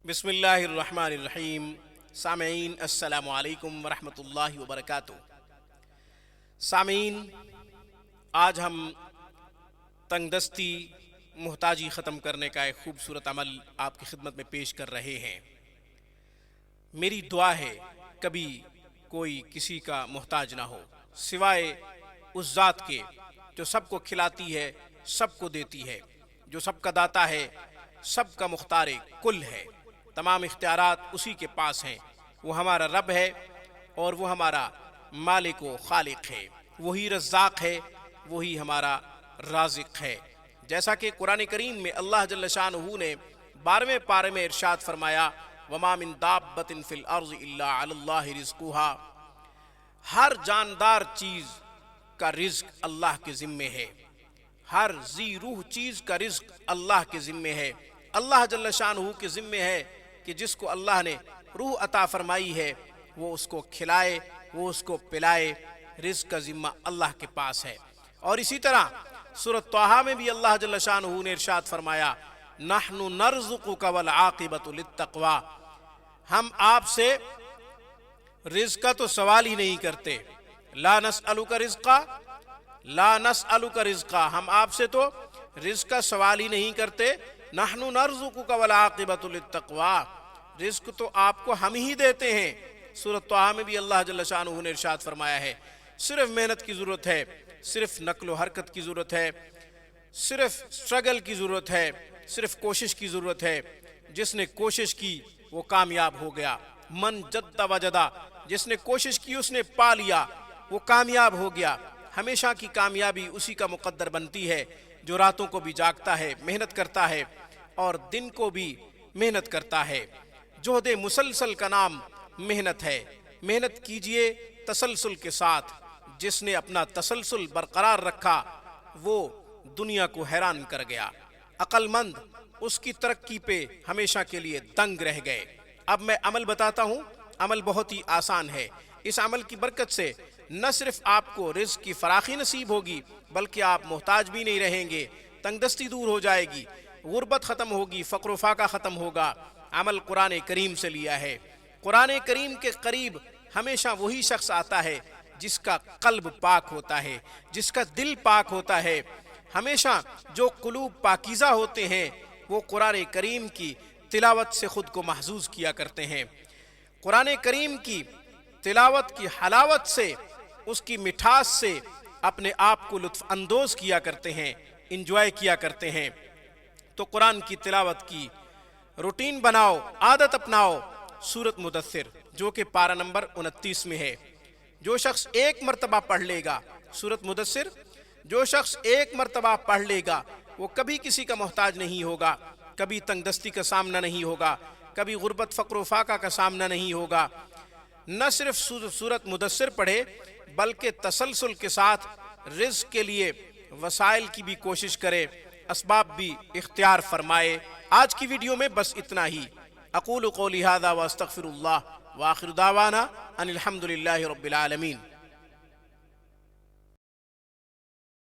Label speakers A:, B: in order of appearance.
A: बिस्मिल्लाहिर्रहमानिर्रहीम। सामीन अस्सलामु अलैकुम वरहमतुल्लाहि वबरकातुहू। सामीन, आज हम तंगदस्ती मोहताजी ख़त्म करने का एक खूबसूरत अमल आपकी खिदमत में पेश कर रहे हैं। मेरी दुआ है कभी कोई किसी का मोहताज ना हो सिवाय उस ज़ात के जो सबको खिलाती है, सबको देती है, जो सबका दाता है, सबका मुख्तार कुल है। तमाम इख्तियारात उसी के पास हैं। वो हमारा रब है और वो हमारा मालिक व खालिक है। वही रज़्ज़ाक़ है, वही हमारा राज़िक़ है। जैसा कि कुरान करीम में अल्लाह जल्ल शानहू ने 12वें पारे में इरशाद फरमाया, वमा मिन दाब्बतिन फिल अर्ज़ि इल्ला अलल्लाहि रिज़्क़ुहा। हर जानदार चीज़ का रिज़्क़ अल्लाह के ज़िम्मे है। हर जी रूह चीज़ का रिज़्क़ अल्लाह के ज़िम्मे है। अल्लाह जल्ल शानहू के ज़िम्मे है कि जिसको अल्लाह ने रूह अता फरमाई है वो उसको खिलाए, वो उसको पिलाए। रिज़्क़ का ज़िम्मा अल्लाह के पास है। और इसी तरह सूरत तहा में भी अल्लाह जल्ल शानहू ने इरशाद फरमाया, नहनु नर्ज़ुक़ुका वल आक़िबतु लित्तक़वा। हम आपसे रिज़्क़ का तो सवाल ही नहीं करते। ला नस्अलुका रिज़्क़ा, ला नस्अलुका रिज़्क़ा। हम आपसे तो रिज़्क़ का सवाल ही नहीं करते। नहनु नर्ज़ुक़ुका वल आक़िबतु लित्तक़वा। रिज़्क़ तो आपको हम ही देते हैं। सूरत तहा में भी अल्लाह जल्ल शानहू ने इरशाद फरमाया है, सिर्फ मेहनत की ज़रूरत है, सिर्फ नक्ल हरकत की ज़रूरत है, सिर्फ स्ट्रगल की ज़रूरत है, सिर्फ कोशिश की ज़रूरत है। जिसने कोशिश की वो कामयाब हो गया। मन जद्दा वजदा, जिसने कोशिश की उसने पा लिया, वो कामयाब हो गया। हमेशा की कामयाबी उसी का मुक़द्दर बनती है जो रातों को भी जागता है, मेहनत करता है और दिन को भी मेहनत करता है। जोहदे मुसलसल का नाम मेहनत है। मेहनत कीजिए तसलसल के साथ। जिसने अपना तसलसल बरकरार रखा वो दुनिया को हैरान कर गया। अक्लमंद उसकी तरक्की पे हमेशा के लिए दंग रह गए। अब मैं अमल बताता हूँ। अमल बहुत ही आसान है। इस अमल की बरकत से न सिर्फ आपको रिज़्क़ की फराखी नसीब होगी बल्कि आप मोहताज भी नहीं रहेंगे। तंगदस्ती दूर हो जाएगी, गुर्बत ख़त्म होगी, फ़क्र फ़ाका ख़त्म होगा। अमल कुरान करीम से लिया है। कुरान करीम के करीब हमेशा वही शख्स आता है जिसका कल्ब पाक होता है, जिसका दिल पाक होता है। हमेशा जो कुलूब पाकीज़ा होते हैं वो कुरान करीम की तिलावत से ख़ुद को महजूज़ किया करते हैं। कुरान करीम की तिलावत की हलावत से, उसकी मिठास से अपने आप को लुत्फ़ अंदोज़ किया करते हैं, इंजॉय किया करते हैं। तो कुरान की तिलावत की रूटीन बनाओ, आदत अपनाओ। सूरत मुदस्सिर जो कि पारा नंबर 29 में है। जो शख्स एक मरतबा पढ़ लेगा सूरत मुदस्सिर, जो शख्स एक मरतबा पढ़ लेगा वो कभी किसी का मोहताज नहीं होगा, कभी तंगदस्ती का सामना नहीं होगा, कभी गुर्बत फ़क्र फ़ाका का सामना नहीं होगा। न सिर्फ सूरत मुदस्सिर पढ़े बल्कि तसलसल के साथ रिज़्क़ के लिए वसाइल की भी कोशिश करे, असबाब भी इख्तियार फरमाए। आज की वीडियो में बस इतना ही। अक़ूलु क़ौली हाज़ा व अस्तग़फ़िरुल्लाह व आख़िरु दावाना अनिल हम्दुलिल्लाहि रब्बिल आलमीन।